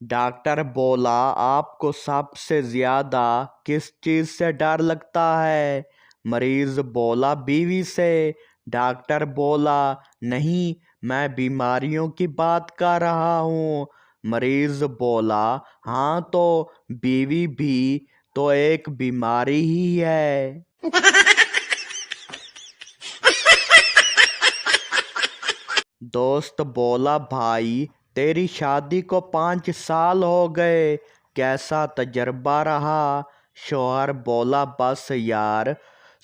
Doctor बोला, आपको सबसे ज्यादा किस चीज से डर लगता है? मरीज बोला, बीवी से। डॉक्टर बोला, नहीं, मैं बीमारियों की बात कर रहा हूँ। मरीज बोला, हाँ तो बीवी भी तो एक बीमारी ही है। दोस्त बोला, भाई तेरी शादी को 5 साल हो गए, कैसा तजर्बा रहा? शौहर बोला, बस यार,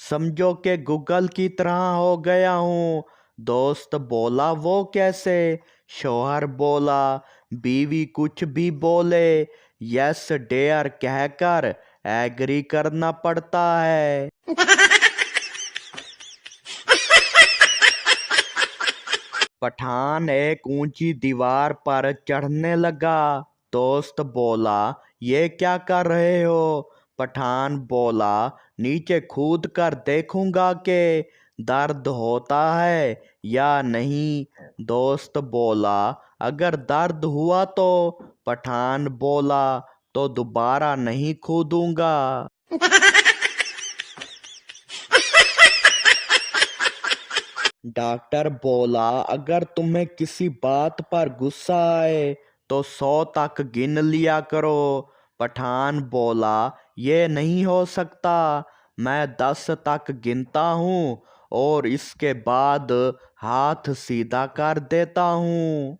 समझो कि गूगल की तरह हो गया हूँ। दोस्त बोला, वो कैसे? शौहर बोला, बीवी कुछ भी बोले, यस डेयर कहकर एग्री करना पड़ता है। पठान एक ऊंची दीवार पर चढ़ने लगा। दोस्त बोला, ये क्या कर रहे हो? पठान बोला, नीचे कूद कर देखूंगा कि दर्द होता है या नहीं। दोस्त बोला, अगर दर्द हुआ तो? पठान बोला, तो दोबारा नहीं कूदूंगा। डॉक्टर बोला, अगर तुम्हें किसी बात पर गुस्सा आए तो 100 तक गिन लिया करो। पठान बोला, ये नहीं हो सकता, मैं 10 तक गिनता हूँ और इसके बाद हाथ सीधा कर देता हूँ।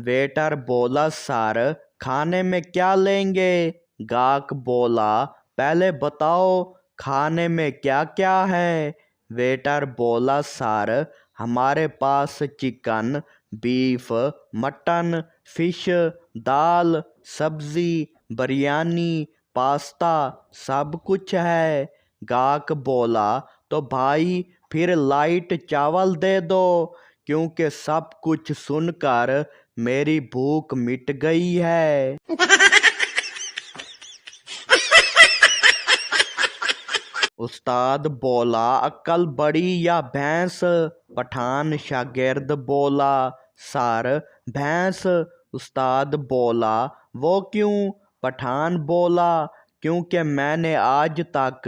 वेटर बोला, सर खाने में क्या लेंगे? गाहक बोला, पहले बताओ खाने में क्या क्या है? वेटर बोला, सर हमारे पास चिकन, बीफ, मटन, फिश, दाल, सब्जी, बिरयानी, पास्ता सब कुछ है। गाहक बोला, तो भाई फिर लाइट चावल दे दो, क्योंकि सब कुछ सुनकर मेरी भूख मिट गई है। उस्ताद बोला, अक्ल बड़ी या भैंस? पठान शागिर्द बोला, सर भैंस। उस्ताद बोला, वो क्यों? पठान बोला, क्योंकि मैंने आज तक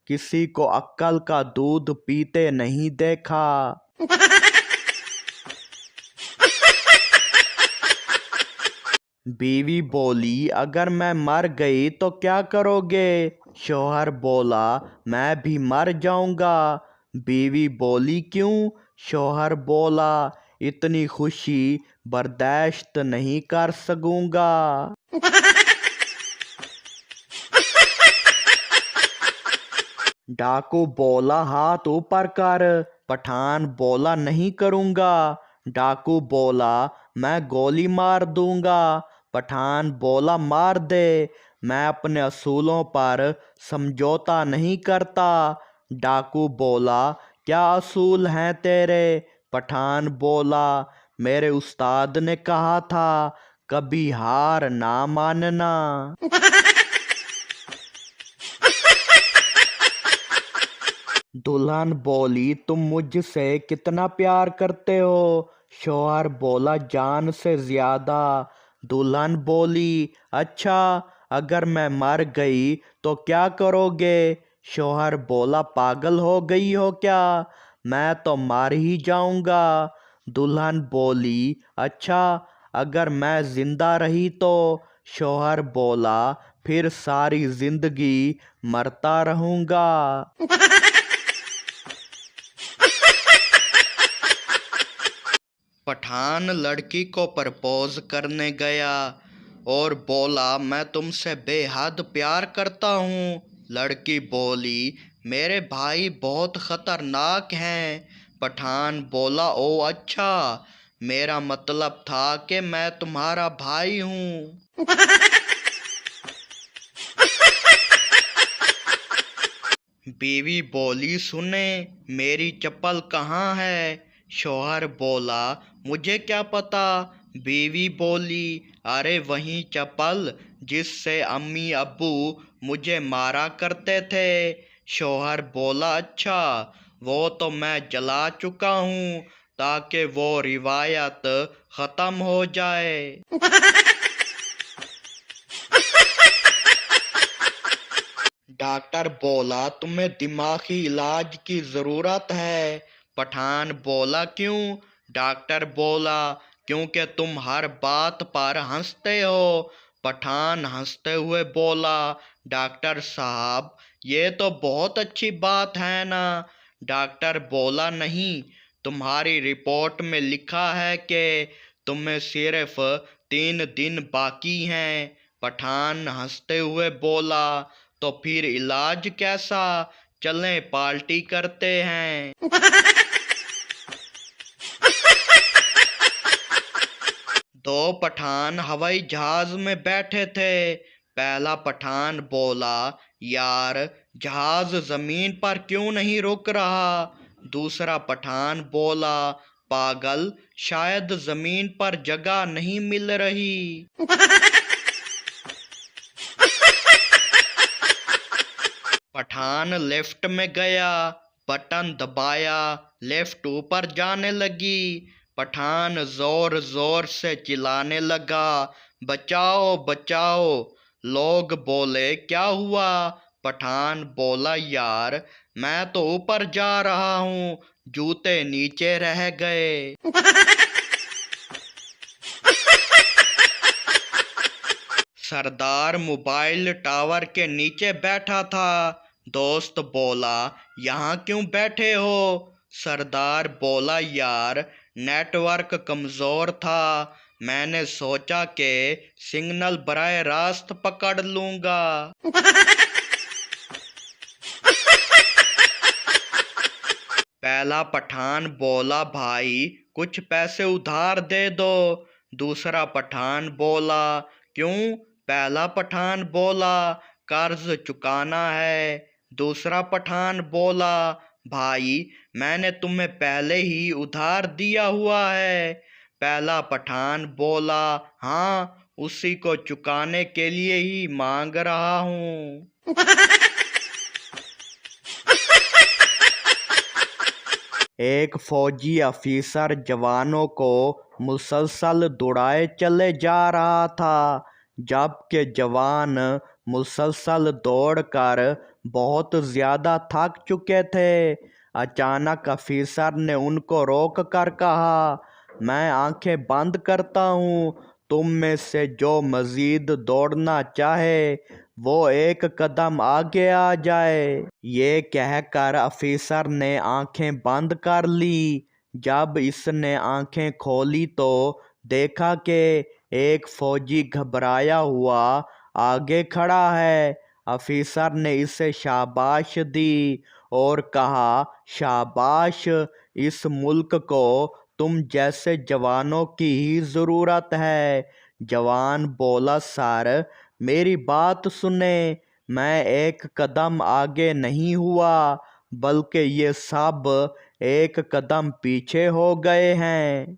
किसी को अक्ल का दूध पीते नहीं देखा। बीवी बोली, अगर मैं मर गई तो क्या करोगे? शौहर बोला, मैं भी मर जाऊंगा। बीवी बोली, क्यों? शौहर बोला, इतनी खुशी बर्दाश्त नहीं कर सकूंगा। डाकू बोला, हाथ ऊपर कर। पठान बोला, नहीं करूंगा। डाकू बोला, मैं गोली मार दूंगा। पठान बोला, मार दे, मैं अपने असूलों पर समझौता नहीं करता। डाकू बोला, क्या असूल हैं तेरे? पठान बोला, मेरे उस्ताद ने कहा था, कभी हार ना मानना। दुल्हन बोली, तुम मुझसे कितना प्यार करते हो? शौहर बोला, जान से ज्यादा। दुल्हन बोली, अच्छा, अगर मैं मर गई तो क्या करोगे? शौहर बोला, पागल हो गई हो क्या? मैं तो मर ही जाऊंगा। दुल्हन बोली, अच्छा, अगर मैं जिंदा रही तो? शौहर बोला, फिर सारी जिंदगी मरता रहूंगा। पठान लड़की को प्रपोज करने गया और बोला, मैं तुमसे बेहद प्यार करता हूँ। लड़की बोली, मेरे भाई बहुत खतरनाक हैं। पठान बोला, ओ अच्छा, मेरा मतलब था कि मैं तुम्हारा भाई हूँ। बीवी बोली, सुने, मेरी चप्पल कहाँ है? शौहर बोला, मुझे क्या पता। बीवी बोली, अरे वही चप्पल जिससे अम्मी अब्बू मुझे मारा करते थे। शौहर बोला, अच्छा, वो तो मैं जला चुका हूँ, ताकि वो रिवायत खत्म हो जाए। डॉक्टर बोला तुम्हें दिमागी इलाज की जरूरत है। पठान बोला क्यों? डॉक्टर बोला क्योंकि तुम हर बात पर हंसते हो। पठान हंसते हुए बोला डॉक्टर साहब ये तो बहुत अच्छी बात है ना। डॉक्टर बोला नहीं, तुम्हारी रिपोर्ट में लिखा है कि तुम्हें सिर्फ 3 दिन बाकी हैं। पठान हंसते हुए बोला तो फिर इलाज कैसा? चलें पार्टी करते हैं। दो पठान हवाई जहाज में बैठे थे। पहला पठान बोला यार जहाज जमीन पर क्यों नहीं रुक रहा? दूसरा पठान बोला पागल शायद जमीन पर जगह नहीं मिल रही। पठान लिफ्ट में गया, बटन दबाया, लिफ्ट ऊपर जाने लगी। पठान जोर जोर से चिल्लाने लगा बचाओ बचाओ। लोग बोले क्या हुआ? पठान बोला यार मैं तो ऊपर जा रहा हूँ, जूते नीचे रह गए। सरदार मोबाइल टावर के नीचे बैठा था। दोस्त बोला यहाँ क्यों बैठे हो? सरदार बोला यार नेटवर्क कमजोर था, मैंने सोचा कि सिग्नल बराह रास्त पकड़ लूंगा। पहला पठान बोला भाई कुछ पैसे उधार दे दो। दूसरा पठान बोला क्यों? पहला पठान बोला कर्ज चुकाना है। दूसरा पठान बोला भाई मैंने तुम्हें पहले ही उधार दिया हुआ है। पहला पठान बोला हाँ उसी को चुकाने के लिए ही मांग रहा हूँ। एक फौजी अफीसर जवानों को मुसलसल दौड़ाए चले जा रहा था। जबकि जवान मुसलसल दौड़कर बहुत ज़्यादा थक चुके थे। अचानक अफीसर ने उनको रोक कर कहा मैं आंखें बंद करता हूँ, तुम में से जो मज़ीद दौड़ना चाहे वो एक कदम आगे आ जाए। ये कहकर अफीसर ने आंखें बंद कर ली। जब इसने आंखें खोली तो देखा कि एक फौजी घबराया हुआ आगे खड़ा है। अफीसर ने इसे शाबाश दी और कहा शाबाश, इस मुल्क को तुम जैसे जवानों की ही ज़रूरत है। जवान बोला सर मेरी बात सुने, मैं एक कदम आगे नहीं हुआ बल्कि ये सब एक कदम पीछे हो गए हैं।